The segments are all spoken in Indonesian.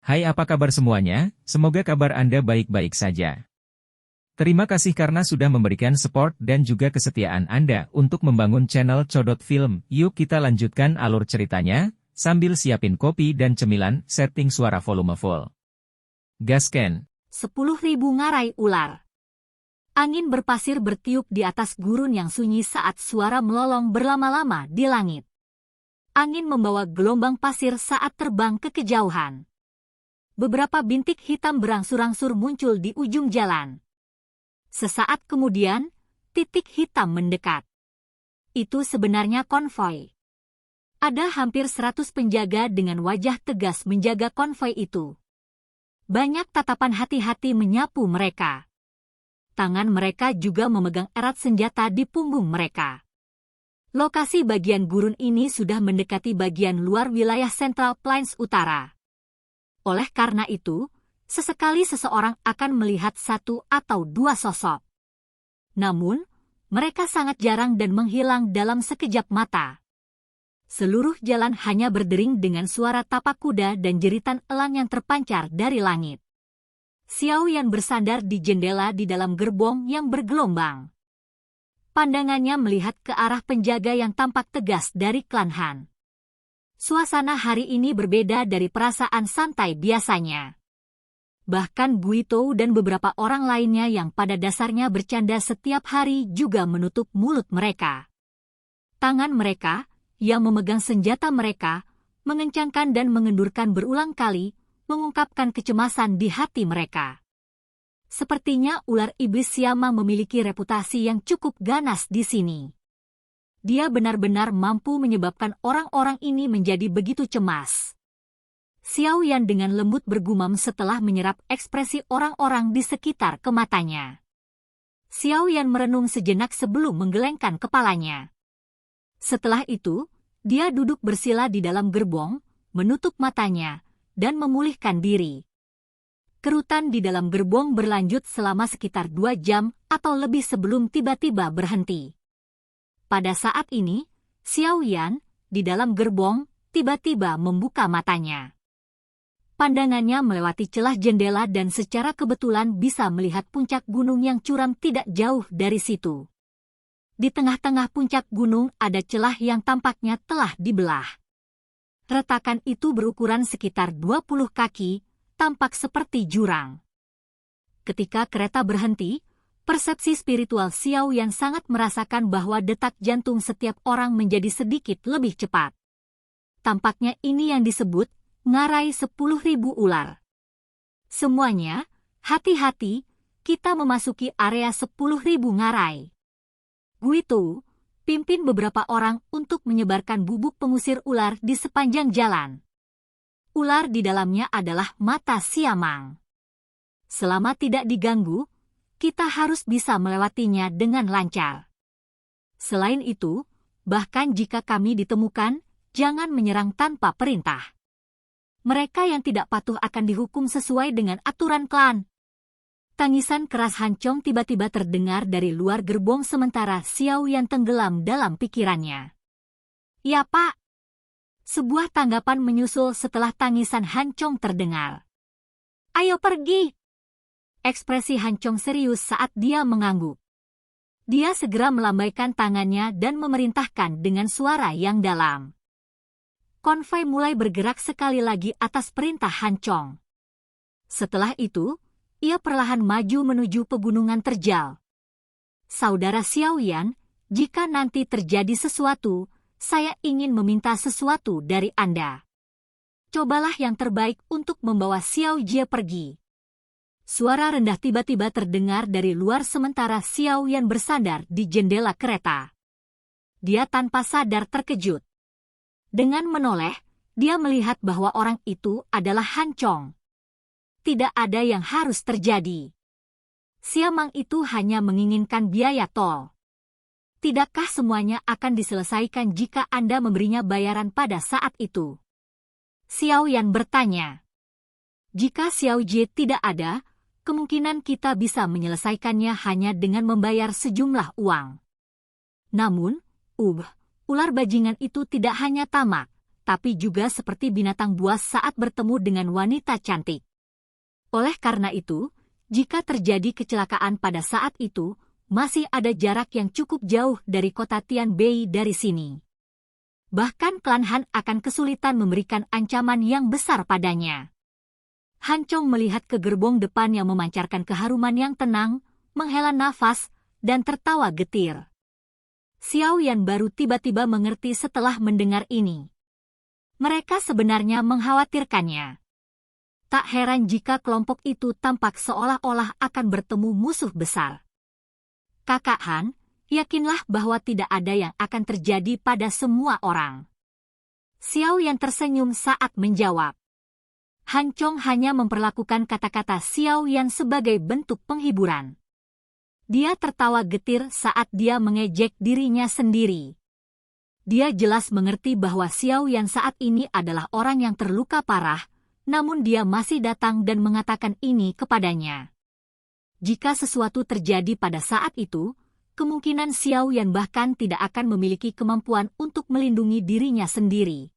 Hai, apa kabar semuanya? Semoga kabar Anda baik-baik saja. Terima kasih karena sudah memberikan support dan juga kesetiaan Anda untuk membangun channel Codot Film. Yuk kita lanjutkan alur ceritanya, sambil siapin kopi dan cemilan, setting suara volume full. Gasken. 10.000 ngarai ular. Angin berpasir bertiup di atas gurun yang sunyi saat suara melolong berlama-lama di langit. Angin membawa gelombang pasir saat terbang ke kejauhan. Beberapa bintik hitam berangsur-angsur muncul di ujung jalan. Sesaat kemudian, titik hitam mendekat. Itu sebenarnya konvoi. Ada hampir 100 penjaga dengan wajah tegas menjaga konvoi itu. Banyak tatapan hati-hati menyapu mereka. Tangan mereka juga memegang erat senjata di punggung mereka. Lokasi bagian gurun ini sudah mendekati bagian luar wilayah Central Plains Utara. Oleh karena itu, sesekali seseorang akan melihat satu atau dua sosok. Namun, mereka sangat jarang dan menghilang dalam sekejap mata. Seluruh jalan hanya berdering dengan suara tapak kuda dan jeritan elang yang terpancar dari langit. Xiao Yan bersandar di jendela di dalam gerbong yang bergelombang. Pandangannya melihat ke arah penjaga yang tampak tegas dari klan Han. Suasana hari ini berbeda dari perasaan santai biasanya. Bahkan Guitou dan beberapa orang lainnya yang pada dasarnya bercanda setiap hari juga menutup mulut mereka. Tangan mereka, yang memegang senjata mereka, mengencangkan dan mengendurkan berulang kali, mengungkapkan kecemasan di hati mereka. Sepertinya ular iblis Siamang memiliki reputasi yang cukup ganas di sini. Dia benar-benar mampu menyebabkan orang-orang ini menjadi begitu cemas. Xiao Yan dengan lembut bergumam setelah menyerap ekspresi orang-orang di sekitar ke matanya. Xiao Yan merenung sejenak sebelum menggelengkan kepalanya. Setelah itu, dia duduk bersila di dalam gerbong, menutup matanya, dan memulihkan diri. Kerutan di dalam gerbong berlanjut selama sekitar 2 jam atau lebih sebelum tiba-tiba berhenti. Pada saat ini, Xiao Yan, di dalam gerbong, tiba-tiba membuka matanya. Pandangannya melewati celah jendela dan secara kebetulan bisa melihat puncak gunung yang curam tidak jauh dari situ. Di tengah-tengah puncak gunung ada celah yang tampaknya telah dibelah. Retakan itu berukuran sekitar 20 kaki, tampak seperti jurang. Ketika kereta berhenti, persepsi spiritual Xiao Yan sangat merasakan bahwa detak jantung setiap orang menjadi sedikit lebih cepat. Tampaknya ini yang disebut ngarai 10.000 ular. Semuanya, hati-hati, kita memasuki area 10.000 ngarai. Guitou, pimpin beberapa orang untuk menyebarkan bubuk pengusir ular di sepanjang jalan. Ular di dalamnya adalah mata Siamang. Selama tidak diganggu, kita harus bisa melewatinya dengan lancar. Selain itu, bahkan jika kami ditemukan, jangan menyerang tanpa perintah. Mereka yang tidak patuh akan dihukum sesuai dengan aturan klan. Tangisan keras Han Chong tiba-tiba terdengar dari luar gerbong sementara Xiao Yan tenggelam dalam pikirannya. Ya Pak. Sebuah tanggapan menyusul setelah tangisan Han Chong terdengar. Ayo pergi. Ekspresi Han Chong serius saat dia mengangguk. Dia segera melambaikan tangannya dan memerintahkan dengan suara yang dalam. Konvoi mulai bergerak sekali lagi atas perintah Han Chong. Setelah itu, ia perlahan maju menuju pegunungan terjal. Saudara Xiao Yan, jika nanti terjadi sesuatu, saya ingin meminta sesuatu dari Anda. Cobalah yang terbaik untuk membawa Xiao Jie pergi. Suara rendah tiba-tiba terdengar dari luar sementara Xiao Yan bersandar di jendela kereta. Dia tanpa sadar terkejut. Dengan menoleh, dia melihat bahwa orang itu adalah Han Chong. Tidak ada yang harus terjadi. Siamang itu hanya menginginkan biaya tol. Tidakkah semuanya akan diselesaikan jika Anda memberinya bayaran pada saat itu? Xiao Yan bertanya. Jika Xiao Jie tidak ada, kemungkinan kita bisa menyelesaikannya hanya dengan membayar sejumlah uang. Namun, ular bajingan itu tidak hanya tamak, tapi juga seperti binatang buas saat bertemu dengan wanita cantik. Oleh karena itu, jika terjadi kecelakaan pada saat itu, masih ada jarak yang cukup jauh dari kota Tianbei dari sini. Bahkan klan Han akan kesulitan memberikan ancaman yang besar padanya. Han Chong melihat ke gerbong depan yang memancarkan keharuman yang tenang, menghela nafas, dan tertawa getir. Xiao Yan baru tiba-tiba mengerti setelah mendengar ini. Mereka sebenarnya mengkhawatirkannya. Tak heran jika kelompok itu tampak seolah-olah akan bertemu musuh besar. Kakak Han, yakinlah bahwa tidak ada yang akan terjadi pada semua orang. Xiao Yan tersenyum saat menjawab. Han Chong hanya memperlakukan kata-kata Xiao Yan sebagai bentuk penghiburan. Dia tertawa getir saat dia mengejek dirinya sendiri. Dia jelas mengerti bahwa Xiao Yan saat ini adalah orang yang terluka parah, namun dia masih datang dan mengatakan ini kepadanya. Jika sesuatu terjadi pada saat itu, kemungkinan Xiao Yan bahkan tidak akan memiliki kemampuan untuk melindungi dirinya sendiri.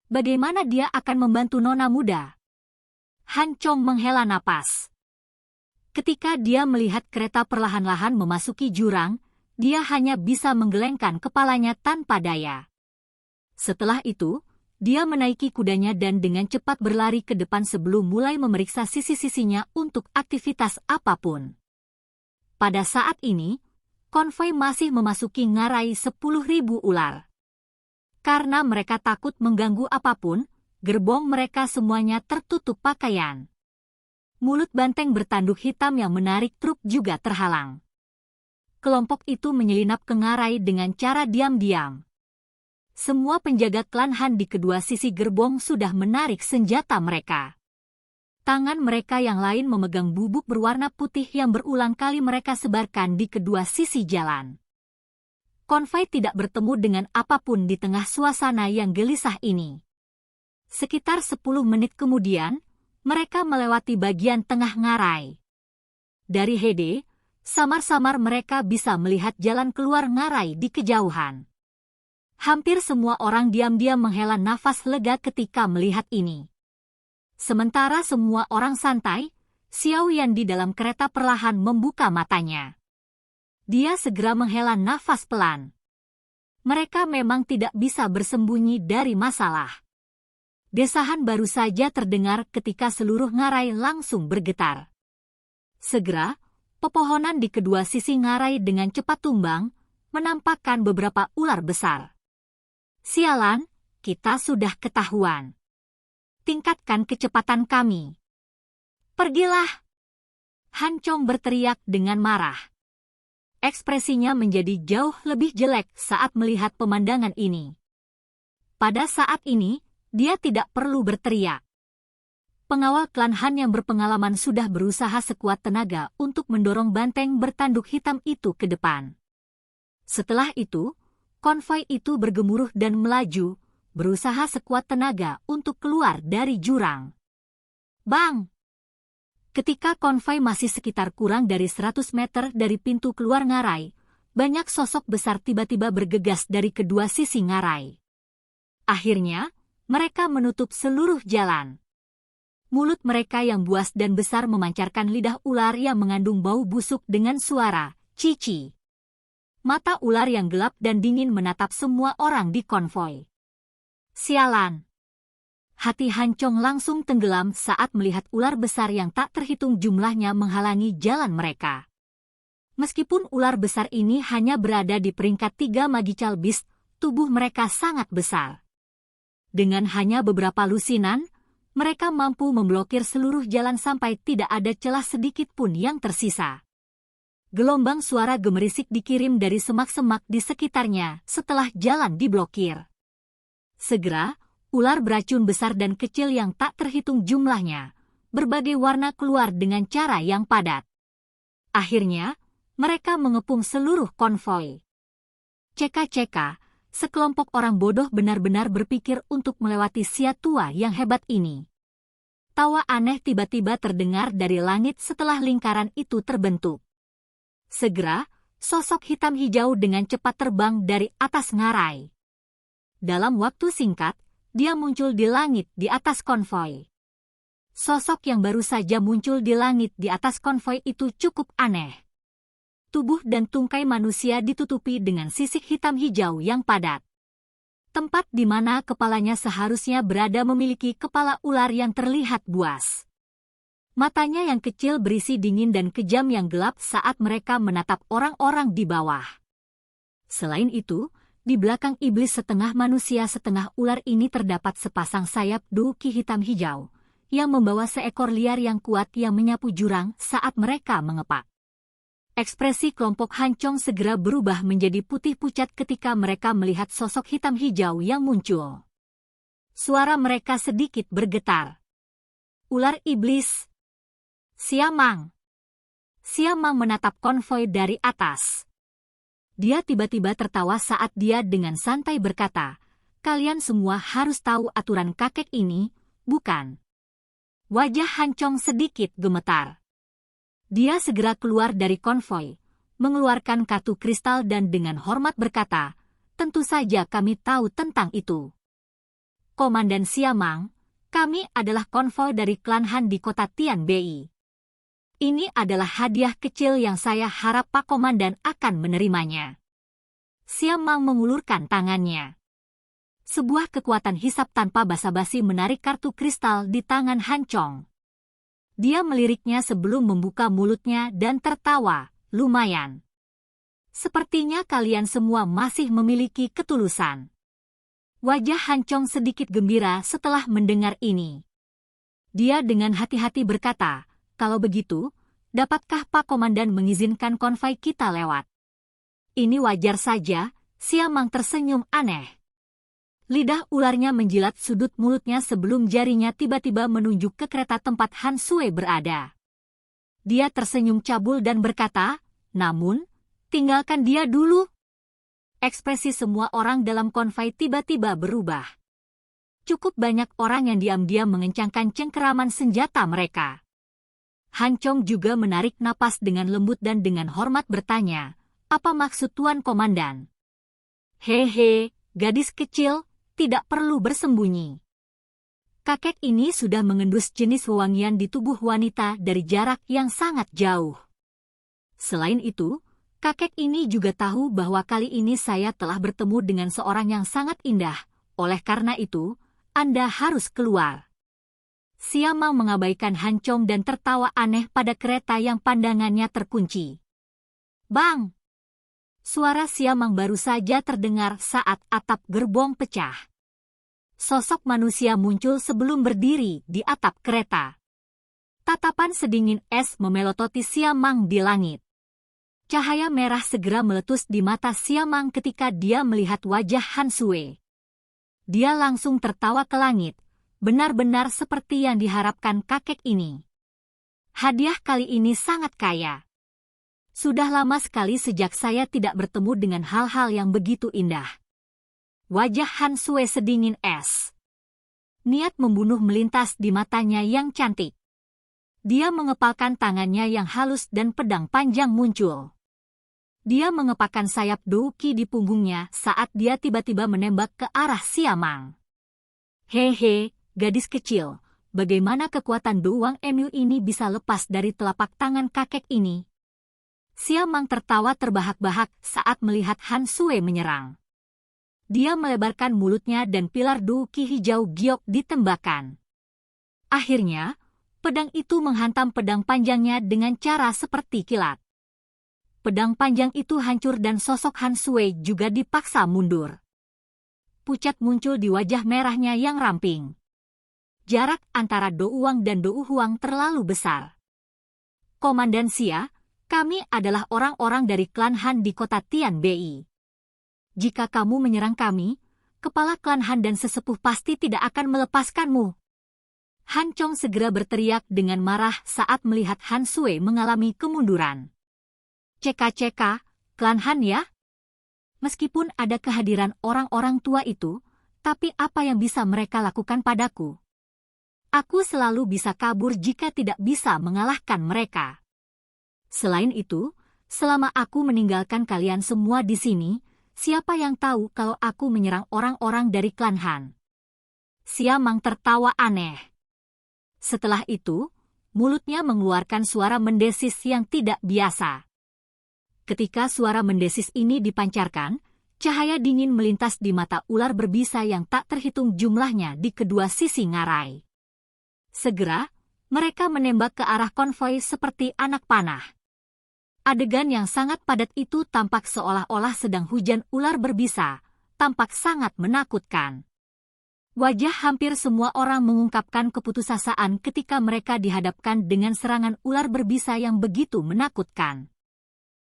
Bagaimana dia akan membantu nona muda? Han Chong menghela napas. Ketika dia melihat kereta perlahan-lahan memasuki jurang, dia hanya bisa menggelengkan kepalanya tanpa daya. Setelah itu, dia menaiki kudanya dan dengan cepat berlari ke depan sebelum mulai memeriksa sisi-sisinya untuk aktivitas apapun. Pada saat ini, konvoi masih memasuki ngarai 10.000 ular. Karena mereka takut mengganggu apapun, gerbong mereka semuanya tertutup pakaian. Mulut banteng bertanduk hitam yang menarik truk juga terhalang. Kelompok itu menyelinap ke ngarai dengan cara diam-diam. Semua penjaga klan Han di kedua sisi gerbong sudah menarik senjata mereka. Tangan mereka yang lain memegang bubuk berwarna putih yang berulang kali mereka sebarkan di kedua sisi jalan. Konvoi tidak bertemu dengan apapun di tengah suasana yang gelisah ini. Sekitar 10 menit kemudian, mereka melewati bagian tengah ngarai. Dari Hede, samar-samar mereka bisa melihat jalan keluar ngarai di kejauhan. Hampir semua orang diam-diam menghela nafas lega ketika melihat ini. Sementara semua orang santai, Xiao Yan di dalam kereta perlahan membuka matanya. Dia segera menghela nafas pelan. Mereka memang tidak bisa bersembunyi dari masalah. Desahan baru saja terdengar ketika seluruh ngarai langsung bergetar. Segera, pepohonan di kedua sisi ngarai dengan cepat tumbang, menampakkan beberapa ular besar. Sialan, kita sudah ketahuan. Tingkatkan kecepatan kami. Pergilah! Han Chong berteriak dengan marah. Ekspresinya menjadi jauh lebih jelek saat melihat pemandangan ini. Pada saat ini, dia tidak perlu berteriak. Pengawal klan Han yang berpengalaman sudah berusaha sekuat tenaga untuk mendorong banteng bertanduk hitam itu ke depan. Setelah itu, konvoi itu bergemuruh dan melaju, berusaha sekuat tenaga untuk keluar dari jurang. Bang! Ketika konvoi masih sekitar kurang dari 100 meter dari pintu keluar ngarai, banyak sosok besar tiba-tiba bergegas dari kedua sisi ngarai. Akhirnya, mereka menutup seluruh jalan. Mulut mereka yang buas dan besar memancarkan lidah ular yang mengandung bau busuk dengan suara cici. Mata ular yang gelap dan dingin menatap semua orang di konvoi. Sialan! Hati Han Chong langsung tenggelam saat melihat ular besar yang tak terhitung jumlahnya menghalangi jalan mereka. Meskipun ular besar ini hanya berada di peringkat 3 Magical Beast, tubuh mereka sangat besar. Dengan hanya beberapa lusinan, mereka mampu memblokir seluruh jalan sampai tidak ada celah sedikit pun yang tersisa. Gelombang suara gemerisik dikirim dari semak-semak di sekitarnya setelah jalan diblokir. Segera, ular beracun besar dan kecil yang tak terhitung jumlahnya, berbagai warna keluar dengan cara yang padat. Akhirnya, mereka mengepung seluruh konvoi. Ceka-ceka, sekelompok orang bodoh benar-benar berpikir untuk melewati sia tua yang hebat ini. Tawa aneh tiba-tiba terdengar dari langit setelah lingkaran itu terbentuk. Segera, sosok hitam hijau dengan cepat terbang dari atas ngarai. Dalam waktu singkat, dia muncul di langit di atas konvoi. Sosok yang baru saja muncul di langit di atas konvoi itu cukup aneh. Tubuh dan tungkai manusia ditutupi dengan sisik hitam hijau yang padat. Tempat di mana kepalanya seharusnya berada memiliki kepala ular yang terlihat buas. Matanya yang kecil berisi dingin dan kejam yang gelap saat mereka menatap orang-orang di bawah. Selain itu, di belakang iblis setengah manusia setengah ular ini terdapat sepasang sayap duki hitam hijau, yang membawa seekor liar yang kuat yang menyapu jurang saat mereka mengepak. Ekspresi kelompok Hancong segera berubah menjadi putih pucat ketika mereka melihat sosok hitam hijau yang muncul. Suara mereka sedikit bergetar. Ular iblis. Siamang. Siamang menatap konvoi dari atas. Dia tiba-tiba tertawa saat dia dengan santai berkata, "Kalian semua harus tahu aturan kakek ini, bukan?" Wajah Hancong sedikit gemetar. Dia segera keluar dari konvoi, mengeluarkan kartu kristal dan dengan hormat berkata, "Tentu saja kami tahu tentang itu. Komandan Siamang, kami adalah konvoi dari klan Han di kota Tian Bei. Ini adalah hadiah kecil yang saya harap Pak Komandan akan menerimanya." Siamang mengulurkan tangannya. Sebuah kekuatan hisap tanpa basa-basi menarik kartu kristal di tangan Hancong. Dia meliriknya sebelum membuka mulutnya dan tertawa, "Lumayan. Sepertinya kalian semua masih memiliki ketulusan." Wajah Hancong sedikit gembira setelah mendengar ini. Dia dengan hati-hati berkata, "Kalau begitu, dapatkah Pak Komandan mengizinkan konvoi kita lewat?" "Ini wajar saja," Siamang tersenyum aneh. Lidah ularnya menjilat sudut mulutnya sebelum jarinya tiba-tiba menunjuk ke kereta tempat Han Sui berada. Dia tersenyum cabul dan berkata, "Namun, tinggalkan dia dulu." Ekspresi semua orang dalam konvoi tiba-tiba berubah. Cukup banyak orang yang diam-diam mengencangkan cengkeraman senjata mereka. Hancong juga menarik napas dengan lembut dan dengan hormat bertanya, "Apa maksud Tuan Komandan?" "Hehe, gadis kecil, tidak perlu bersembunyi. Kakek ini sudah mengendus jenis wewangian di tubuh wanita dari jarak yang sangat jauh. Selain itu, kakek ini juga tahu bahwa kali ini saya telah bertemu dengan seorang yang sangat indah, oleh karena itu, Anda harus keluar." Siamang mengabaikan Hancong dan tertawa aneh pada kereta yang pandangannya terkunci. "Bang!" Suara Siamang baru saja terdengar saat atap gerbong pecah. Sosok manusia muncul sebelum berdiri di atap kereta. Tatapan sedingin es memelototi Siamang di langit. Cahaya merah segera meletus di mata Siamang ketika dia melihat wajah Han Sui. Dia langsung tertawa ke langit, benar-benar seperti yang diharapkan kakek ini. Hadiah kali ini sangat kaya. Sudah lama sekali sejak saya tidak bertemu dengan hal-hal yang begitu indah. Wajah Han Sui sedingin es. Niat membunuh melintas di matanya yang cantik. Dia mengepalkan tangannya yang halus dan pedang panjang muncul. Dia mengepakkan sayap Douki di punggungnya saat dia tiba-tiba menembak ke arah Siamang. "Hehe, gadis kecil, bagaimana kekuatan Duwang Emu ini bisa lepas dari telapak tangan kakek ini?" Siamang tertawa terbahak-bahak saat melihat Han Sui menyerang. Dia melebarkan mulutnya dan pilar Douki hijau giok ditembakkan. Akhirnya, pedang itu menghantam pedang panjangnya dengan cara seperti kilat. Pedang panjang itu hancur dan sosok Han Sui juga dipaksa mundur. Pucat muncul di wajah merahnya yang ramping. Jarak antara Douwang dan Douhuang terlalu besar. "Komandan Xia, kami adalah orang-orang dari klan Han di kota Tian Bei. Jika kamu menyerang kami, kepala klan Han dan sesepuh pasti tidak akan melepaskanmu." Hancong segera berteriak dengan marah saat melihat Han Sui mengalami kemunduran. "Ceka-ceka, klan Han ya? Meskipun ada kehadiran orang-orang tua itu, tapi apa yang bisa mereka lakukan padaku? Aku selalu bisa kabur jika tidak bisa mengalahkan mereka. Selain itu, selama aku meninggalkan kalian semua di sini, siapa yang tahu kalau aku menyerang orang-orang dari klan Han? Siamang tertawa aneh. Setelah itu, mulutnya mengeluarkan suara mendesis yang tidak biasa. Ketika suara mendesis ini dipancarkan, cahaya dingin melintas di mata ular berbisa yang tak terhitung jumlahnya di kedua sisi ngarai. Segera, mereka menembak ke arah konvoi seperti anak panah. Adegan yang sangat padat itu tampak seolah-olah sedang hujan ular berbisa, tampak sangat menakutkan. Wajah hampir semua orang mengungkapkan keputusasaan ketika mereka dihadapkan dengan serangan ular berbisa yang begitu menakutkan.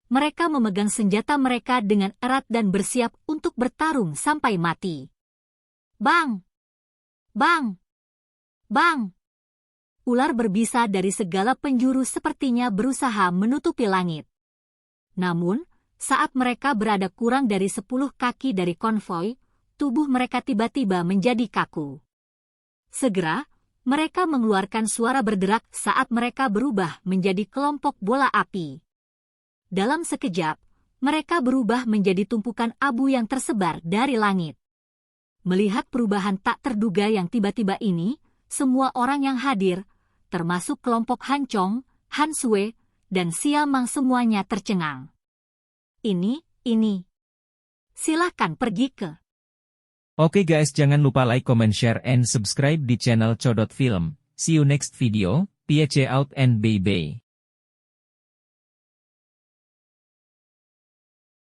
Mereka memegang senjata mereka dengan erat dan bersiap untuk bertarung sampai mati. Bang! Bang! Bang! Ular berbisa dari segala penjuru sepertinya berusaha menutupi langit. Namun, saat mereka berada kurang dari 10 kaki dari konvoi, tubuh mereka tiba-tiba menjadi kaku. Segera, mereka mengeluarkan suara berderak saat mereka berubah menjadi kelompok bola api. Dalam sekejap, mereka berubah menjadi tumpukan abu yang tersebar dari langit. Melihat perubahan tak terduga yang tiba-tiba ini, semua orang yang hadir, termasuk kelompok Hancong, Hansue, dan Siamang semuanya tercengang. Ini. Silakan pergi ke. Oke guys, jangan lupa like, comment, share, and subscribe di channel Codot Film. See you next video, peace out and bye-bye.